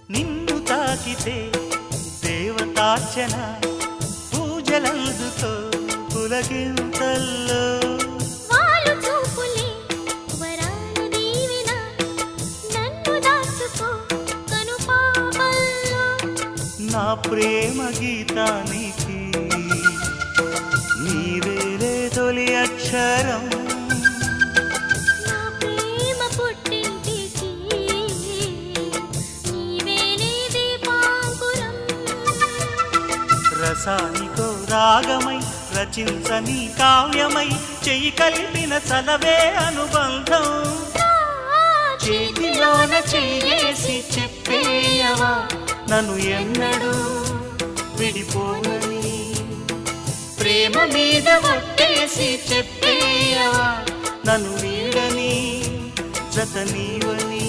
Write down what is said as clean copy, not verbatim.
నిన్ను తాకితే దేవతార్చన పూజలందుతో పులకింతల్లో వాళ్ళు చూపులే వరాల దీవెన నన్ను దాచుకో కనుపాపల్లో నా ప్రేమ గీతానికి నీవేలే తొలి అక్షరం నా ప్రేమ పుట్టింటికి నీవేలే దీపాంకురం రసానికో రాగమై రచించని కావ్యమై చెయ్యి కలిపిన చలవే అనుబంధం చేతిలోన చేసి చెప్పేయవా నన్ను ఎన్నడూ విడిపోనని ప్రేమ మీద ఒట్టేసి చెప్పేయవా నన్ను వీడని జత నీవని